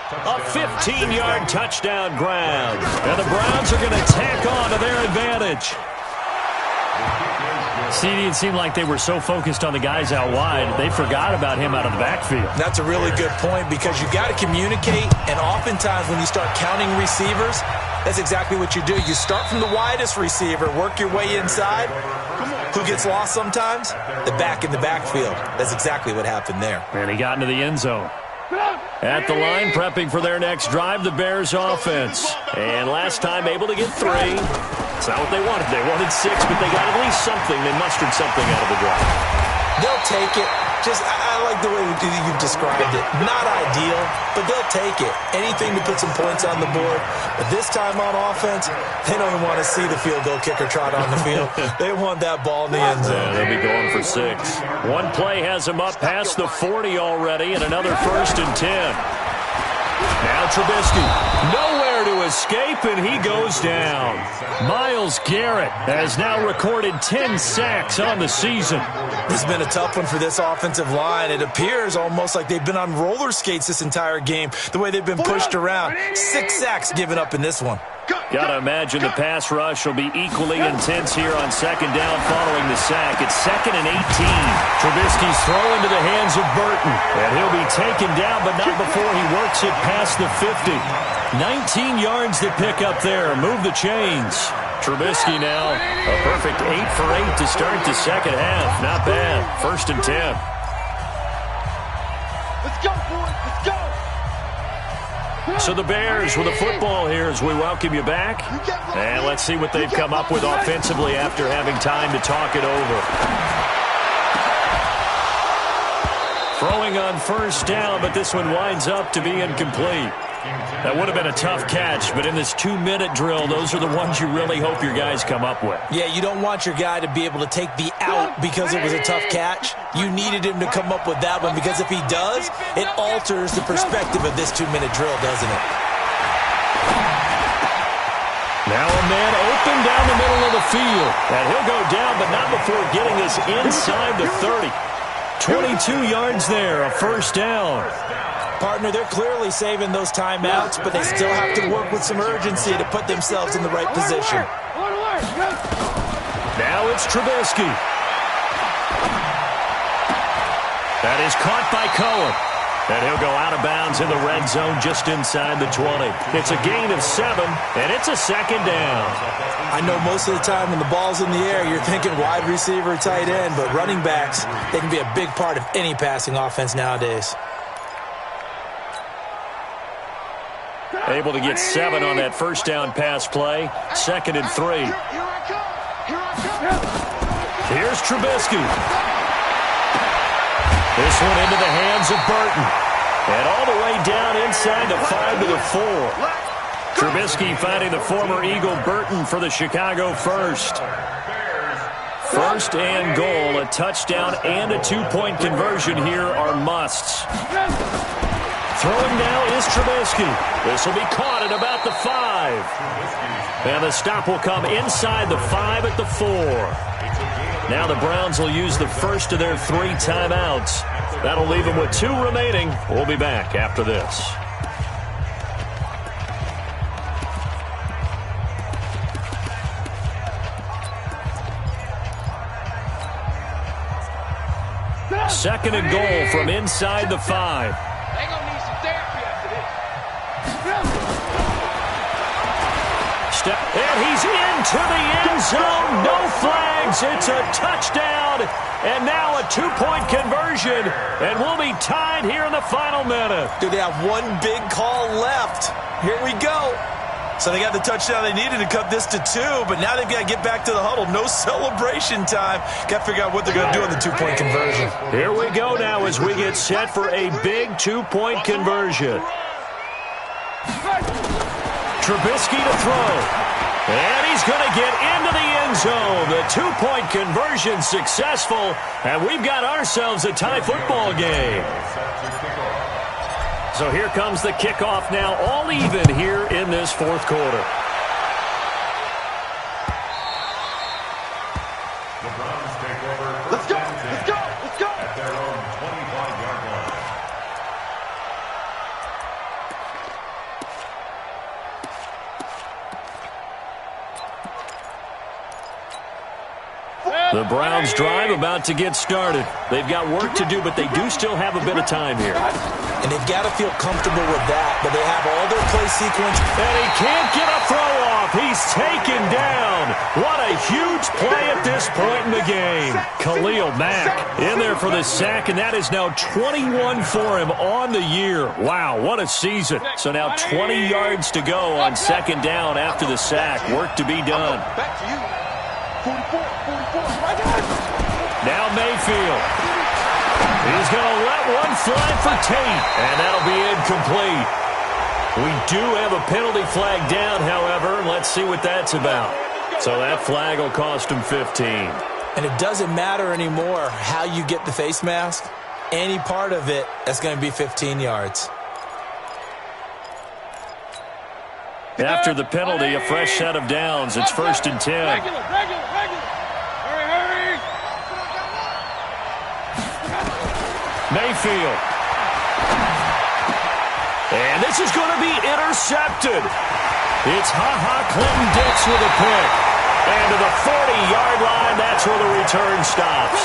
A 15-yard touchdown ground. And the Browns are going to tack on to their advantage. CD, it seemed like they were so focused on the guys out wide, they forgot about him out of the backfield. That's a really good point because you got to communicate, and oftentimes when you start counting receivers, that's exactly what you do. You start from the widest receiver, work your way inside. Who gets lost sometimes? The back in the backfield. That's exactly what happened there. And he got into the end zone. At the line, prepping for their next drive, the Bears offense. And last time able to get 3. It's not what they wanted. They wanted 6, but they got at least something. They mustered something out of the drive. They'll take it. I like the way you described it. Not ideal, but they'll take it. Anything to put some points on the board. But this time on offense, they don't even want to see the field goal kicker trot on the field. They want that ball in the end zone. Yeah, they'll be going for 6. One play has them up past the 40 already, and another 1st and 10. Now Trubisky, nowhere to escape, and he goes down. Myles Garrett has now recorded 10 sacks on the season. This has been a tough one for this offensive line. It appears almost like they've been on roller skates this entire game, the way they've been pushed around. 6 sacks given up in this one. Got to imagine the pass rush will be equally intense here on second down following the sack. It's 2nd and 18. Trubisky's throw into the hands of Burton. And he'll be taken down, but not before he works it past the 50. 19 yards to pick up there. Move the chains. Trubisky now a perfect 8 for 8 to start the second half. Not bad. 1st and 10. Let's go, boys. Let's go. So the Bears with the football here as we welcome you back. And let's see what they've come up with offensively after having time to talk it over. Throwing on 1st down, but this one winds up to be incomplete. That would have been a tough catch, but in this 2-minute drill, those are the ones you really hope your guys come up with. Yeah, you don't want your guy to be able to take the out because it was a tough catch. You needed him to come up with that one because if he does, it alters the perspective of this 2-minute drill, doesn't it? Now a man open down the middle of the field. And he'll go down, but not before getting this inside the 30. 22 yards there, a 1st down. Partner, they're clearly saving those timeouts, but they still have to work with some urgency to put themselves in the right position. Now it's Trubisky. That is caught by Cohen. And he'll go out of bounds in the red zone just inside the 20. It's a gain of 7, and it's a 2nd down. I know most of the time when the ball's in the air, you're thinking wide receiver, tight end, but running backs, they can be a big part of any passing offense nowadays. Able to get 7 on that 1st down pass play. 2nd and 3. Here's Trubisky. This one into the hands of Burton. And all the way down inside the 5 to the 4. Trubisky finding the former Eagle Burton for the Chicago first. 1st and goal. A touchdown and a 2-point conversion here are musts. Throwing now is Trubisky. This will be caught at about the 5. And the stop will come inside the 5 at the 4. Now the Browns will use the first of their 3 timeouts. That'll leave them with 2 remaining. We'll be back after this. Second and goal from inside the 5. And he's into the end zone. No flags. It's a touchdown. And now a 2-point conversion. And we'll be tied here in the final minute. Do they have one big call left? Here we go. So they got the touchdown they needed to cut this to 2, but now they've got to get back to the huddle. No celebration time. Got to figure out what they're going to do on the 2-point conversion. Here we go now as we get set for a big 2-point conversion. Trubisky to throw. And he's going to get into the end zone. The 2-point conversion successful. And we've got ourselves a tie football game. So here comes the kickoff now, all even here in this 4th quarter. The Browns take over. Let's go, let's go, let's go. At their own 25-yard line. The Browns drive about to get started. They've got work to do, but they do still have a bit of time here. And they've got to feel comfortable with that, but they have all their play sequence. And he can't get a throw off. He's taken down. What a huge play at this point in the game. Khalil Mack in there for the sack, and that is now 21 for him on the year. Wow, what a season. So now 20 yards to go on 2nd down after the sack. Work to be done. Back to you. 44, 44. Now Mayfield. He's going to let one fly for Tate, and that'll be incomplete. We do have a penalty flag down, however. Let's see what that's about. So that flag will cost him 15. And it doesn't matter anymore how you get the face mask. Any part of it, that's going to be 15 yards. After the penalty, a fresh set of downs. It's 1st and 10. Regular. Hurry. Mayfield. And this is going to be intercepted. It's Clinton-Dix with a pick. And to the 40-yard line, that's where the return stops.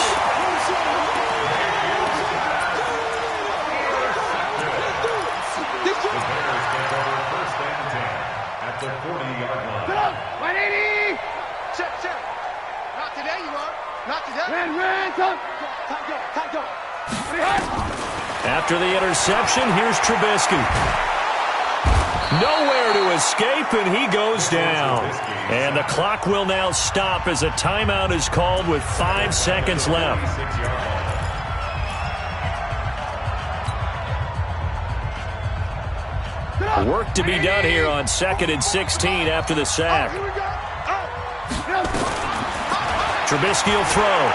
The Bears take over 1st and 10 at the 40-yard line. 180! Check. Not today, you are. Not today. Ran, time go. After the interception, here's Trubisky. Nowhere to escape, and he goes down. And the clock will now stop as a timeout is called with 5 seconds left. Work to be done here on 2nd and 16 after the sack. Trubisky will throw.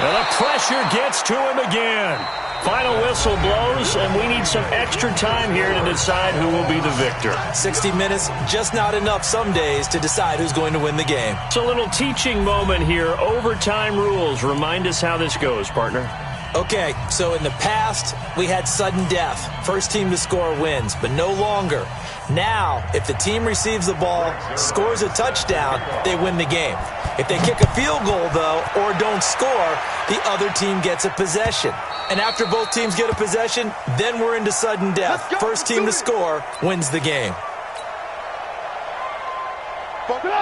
And the pressure gets to him again. Final whistle blows, and we need some extra time here to decide who will be the victor. 60 minutes, just not enough some days to decide who's going to win the game. It's a little teaching moment here. Overtime rules. Remind us how this goes, partner. Okay, so in the past, we had sudden death. First team to score wins, but no longer. Now, if the team receives the ball, scores a touchdown, they win the game. If they kick a field goal, though, or don't score, the other team gets a possession. And after both teams get a possession, then we're into sudden death. First team to score wins the game.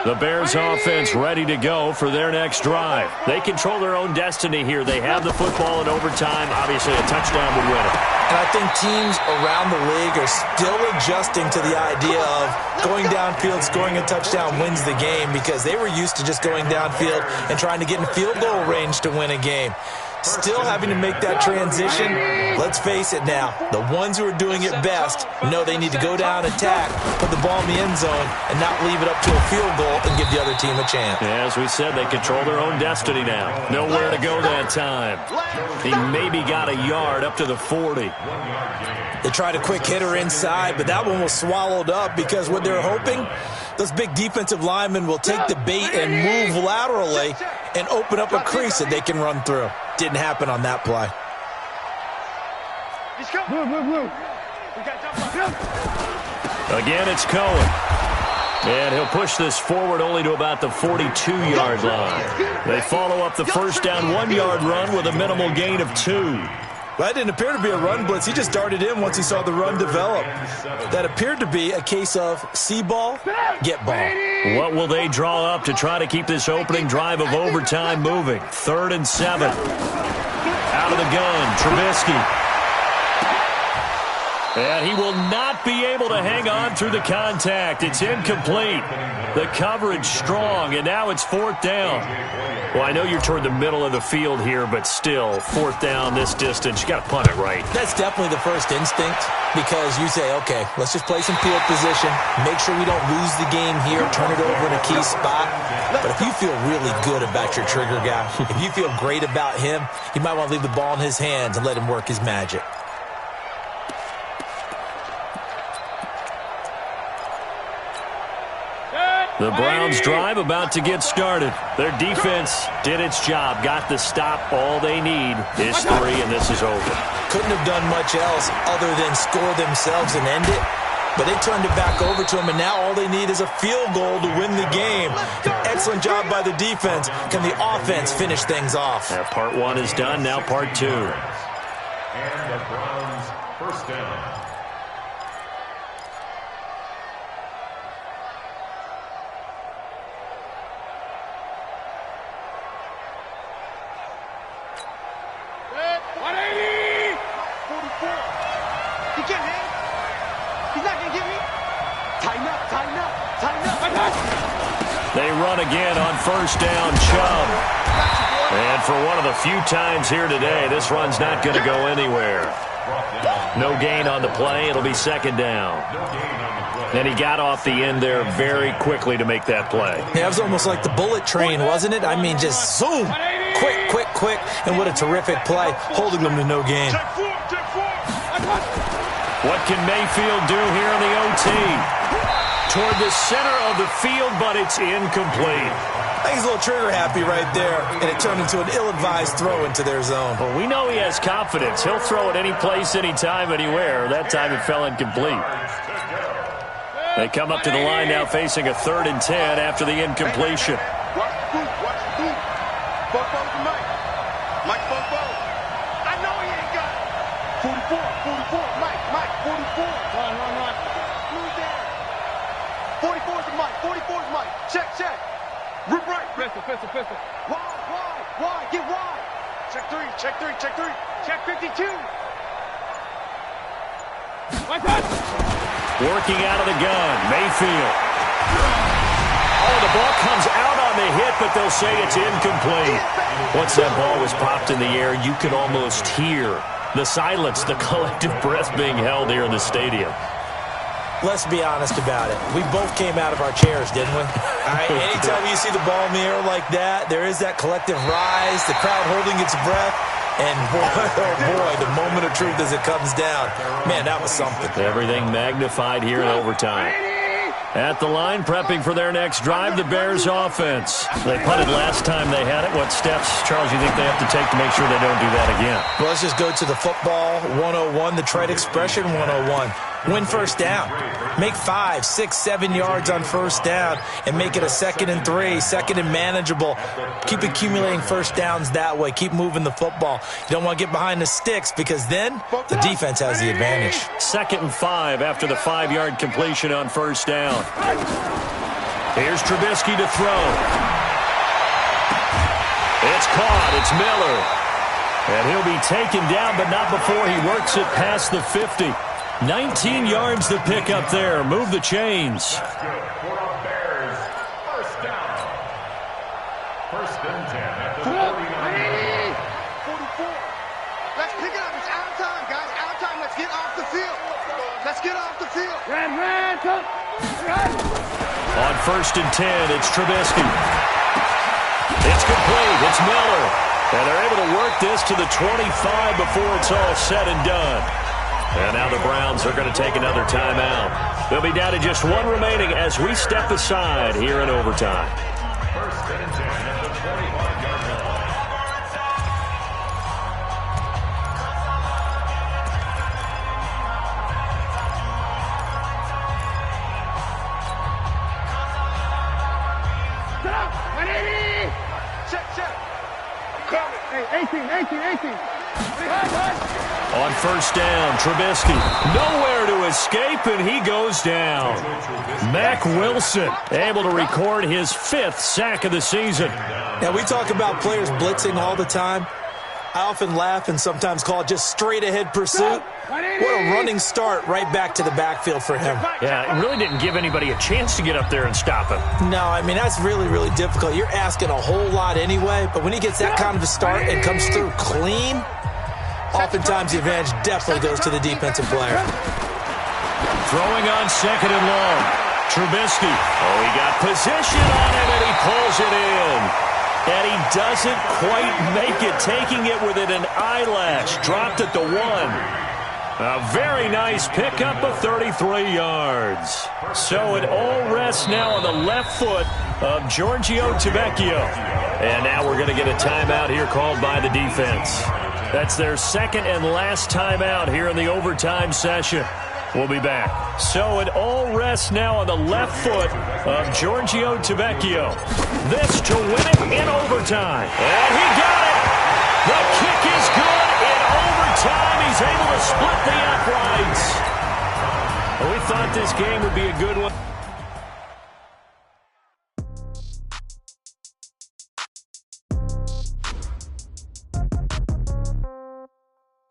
The Bears offense ready to go for their next drive. They control their own destiny here. They have the football in overtime. Obviously, a touchdown would win it. And I think teams around the league are still adjusting to the idea of going downfield, scoring a touchdown wins the game, because they were used to just going downfield and trying to get in field goal range to win a game. Still having to make that transition. Let's face it now, the ones who are doing it best know they need to go down, attack, put the ball in the end zone, and not leave it up to a field goal and give the other team a chance. Yeah, as we said, they control their own destiny now. Nowhere to go that time. He maybe got a yard up to the 40. They tried a quick hitter inside, but that one was swallowed up because what they're hoping, those big defensive linemen will take the bait and move laterally and open up a crease that they can run through. Didn't happen on that play. Again, it's Cohen. And he'll push this forward only to about the 42-yard line. They follow up the first down 1-yard run with a minimal gain of 2. Well, that didn't appear to be a run blitz. He just darted in once he saw the run develop. That appeared to be a case of see ball, get ball. What will they draw up to try to keep this opening drive of overtime moving? 3rd and 7. Out of the gun, Trubisky. And he will not be able to hang on through the contact. It's incomplete. The coverage strong, and now it's 4th down. Well, I know you're toward the middle of the field here, but still, 4th down this distance, you got to punt it right. That's definitely the first instinct, because you say, okay, let's just play some field position, make sure we don't lose the game here, turn it over in a key spot. But if you feel really good about your trigger guy, if you feel great about him, you might want to leave the ball in his hands and let him work his magic. The Browns' drive about to get started. Their defense did its job, got the stop. All they need is 3, and this is over. Couldn't have done much else other than score themselves and end it. But they turned it back over to him, and now all they need is a field goal to win the game. Excellent job by the defense. Can the offense finish things off? Part 1 is done, now part 2. And the Browns' first down. They run again on first down, Chubb. And for one of the few times here today, this run's not going to go anywhere. No gain on the play. It'll be 2nd down. And he got off the end there very quickly to make that play. Yeah, it was almost like the bullet train, wasn't it? I mean, just zoom. Quick. And what a terrific play, holding them to no gain. What can Mayfield do here in the OT? Toward the center of the field, but it's incomplete. I think he's a little trigger happy right there, and it turned into an ill-advised throw into their zone. Well, we know he has confidence. He'll throw it any place, anytime, anywhere. That time it fell incomplete. They come up to the line now facing a 3rd and 10 after the incompletion. Watch the boot. Watch the boot. Bobo to Mike. Mike Bobo. I know he ain't got it. 44. Mike. 44. Run. Move there. 44 to Mike. 44 to Mike. Check. Root right. Pistol. Wide. Get wide. Check three. Check 52. Watch out. Working out of the gun, Mayfield. Oh, the ball comes out on the hit, but they'll say it's incomplete. Once that ball was popped in the air, you could almost hear the silence, the collective breath being held here in the stadium. Let's be honest about it. We both came out of our chairs, didn't we? All right, anytime you see the ball in the air like that, there is that collective rise, the crowd holding its breath, and boy, oh boy, the moment of truth as it comes down. Man, that was something. Everything magnified here in overtime. At the line, prepping for their next drive, the Bears offense. They punted last time they had it. What steps, Charles, you think they have to take to make sure they don't do that again? Well, let's just go to the football 101, the trade expression 101. Win first down. Make 5, 6, 7 yards on first down and make it a 2nd and 3, 2nd and manageable. Keep accumulating first downs that way. Keep moving the football. You don't want to get behind the sticks because then the defense has the advantage. 2nd and 5 after the 5-yard completion on first down. Here's Trubisky to throw. It's caught. It's Miller. And he'll be taken down, but not before he works it past the 50. 19 yards to pick up there. Move the chains. That's good for the Bears. First down. 1st and 10 at the 49. 44. Let's pick it up. It's out of time, guys. Out of time. Let's get off the field. Run. On 1st and 10, it's Trubisky. It's complete. It's Miller. And they're able to work this to the 25 before it's all said and done. And now the Browns are going to take another timeout. They'll be down to just 1 remaining as we step aside here in overtime. 1st and 10 at the 25-yard line. Get up. 180. Check. Hey, 18. On first down, Trubisky. Nowhere to escape, and he goes down. Mack Wilson able to record his 5th sack of the season. Now, we talk about players blitzing all the time. I often laugh and sometimes call it just straight-ahead pursuit. What a running start right back to the backfield for him. Yeah, it really didn't give anybody a chance to get up there and stop him. No, I mean, that's really, really difficult. You're asking a whole lot anyway, but when he gets that kind of a start and comes through clean, oftentimes the advantage definitely goes to the defensive player. Throwing on 2nd and long. Trubisky. Oh, he got position on him, and he pulls it in. And he doesn't quite make it, taking it within an eyelash. Dropped at the 1. A very nice pickup of 33 yards. So it all rests now on the left foot of Giorgio Tavecchio. And now we're going to get a timeout here called by the defense. That's their 2nd and last timeout here in the overtime session. We'll be back. So it all rests now on the left foot of Giorgio Tavecchio. This to win it in overtime. And he got it! The kick is good in overtime. He's able to split the uprights. We thought this game would be a good one.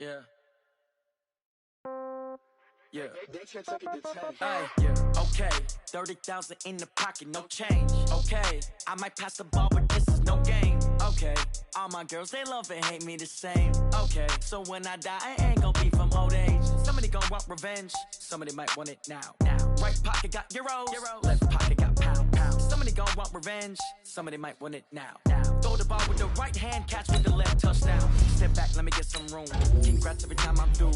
Yeah. Okay. 30,000 in the pocket, no change. Okay. I might pass the ball, but this is no game. Okay. All my girls, they love and hate me the same. Okay. So when I die, I ain't gonna be from old age. Somebody gonna want revenge. Somebody might want it now. Right pocket got euros. Left pocket got pound. Somebody gonna want revenge. Somebody might want it now. Throw the ball with the right hand, catch with the left, touchdown. Step back, let me get some room. Congrats every time I'm through.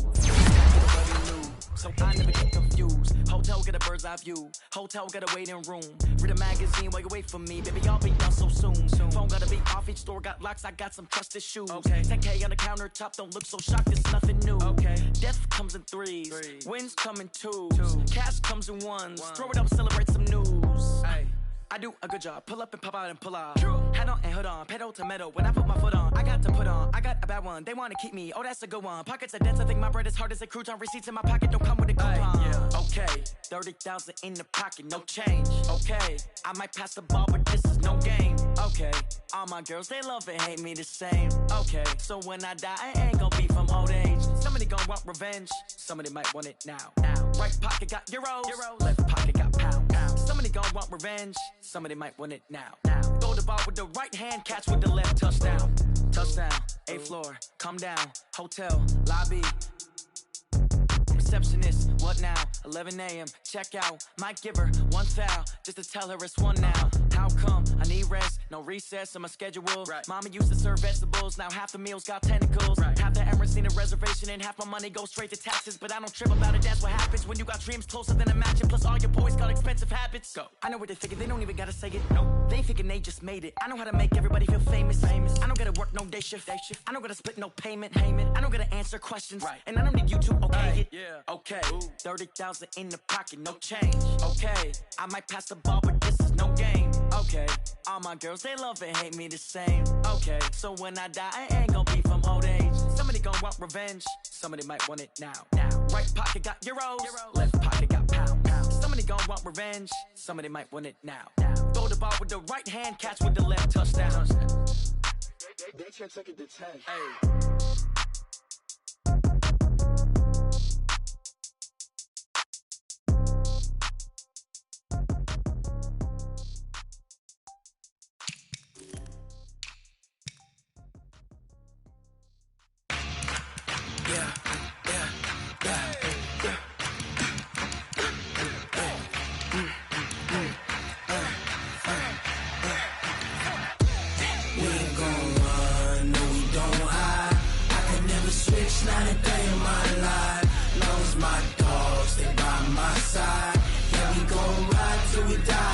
so I never get confused. Hotel get a bird's eye view, hotel got a waiting room. Read a magazine while you wait for me, baby, I'll be done so soon. Phone gotta be off, each store got locks, I got some trusted shoes. 10K on the countertop, don't look so shocked, it's nothing new. Death comes in threes, wins come in twos, cash comes in ones. Throw it up, celebrate some news. I do a good job, pull up and pop out and pull out. Head on and hood on, pedal to metal. When I put my foot on, I got to put on. I got a bad one, they wanna keep me, oh that's a good one. Pockets are dense, I think my bread is hard as a crouton. Receipts in my pocket don't come with a coupon. Okay, 30,000 in the pocket, no change. Okay, I might pass the ball, but this is no game. Okay, all my girls, they love and hate me the same. Okay, so when I die, I ain't gon' be from old age. Somebody gon' want revenge, somebody might want it now. Right pocket got euros, left pocket got pounds. Somebody gon' want revenge, somebody might want it now. Throw the ball with the right hand, catch with the left, touchdown. Touchdown, 8th floor, come down, hotel, lobby. Receptionist, what now? 11 a.m. check out. Might give her one foul just to tell her it's one now. How come? I need rest, no recess on my schedule. Mama used to serve vegetables, now half the meals got tentacles. Half the errands need a reservation and half my money goes straight to taxes. But I don't trip about it, that's what happens when you got dreams closer than a matching. Plus all your boys got expensive habits. Go. I know what they're thinking, they don't even gotta say it. No, they thinking they just made it. I know how to make everybody feel famous. I don't gotta work no day shift. I don't gotta split no payment. I don't gotta answer questions. And I don't need you to okay it. Okay, 30,000 in the pocket, no change. Okay, I might pass the ball, but this is no game. Okay, all my girls, they love and hate me the same. Okay, so when I die, I ain't gon' be from old age. Somebody gon' want revenge, somebody might want it now. Right pocket got euros, left pocket got pounds. Somebody gon' want revenge, somebody might want it now. Throw the ball with the right hand, catch with the left, touchdown. They can't take it to 10. Not a day in my life. Long as my dogs stay by my side. Yeah, we gon' ride till we die.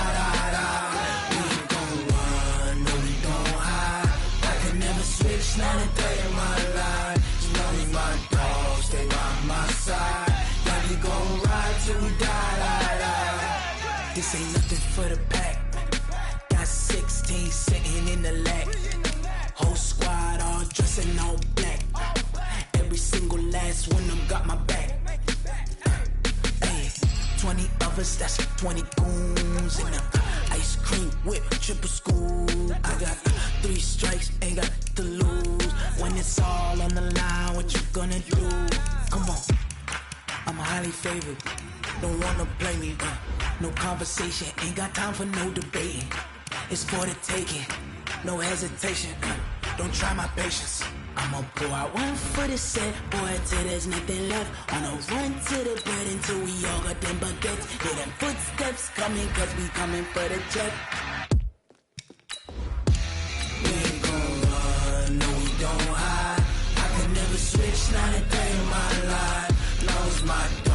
We ain't gon' run, no we don't hide. I can never switch, not a day in my life. As long as my dogs stay by my side. Yeah, we gon' ride till we die. This ain't nothing for the pack. Got 16 sitting in the lag. Whole squad all dressing all black. Every single last one of them got my back. Hey, 20 of us, that's 20 goons. And a ice cream whip, triple scoop. I got 3 strikes, ain't got to lose. When it's all on the line, what you gonna do? Come on, I'm highly favored. Don't wanna play me, no conversation. Ain't got time for no debating. It's for the taking, no hesitation. Don't try my patience. I'ma pour out one for the set, boy, till there's nothing left. On a run to the bread until we all got them baguettes. Hear them footsteps coming, cause we coming for the jet. We ain't gon' run, no we don't hide. I can never switch, not a day in my life. Long as my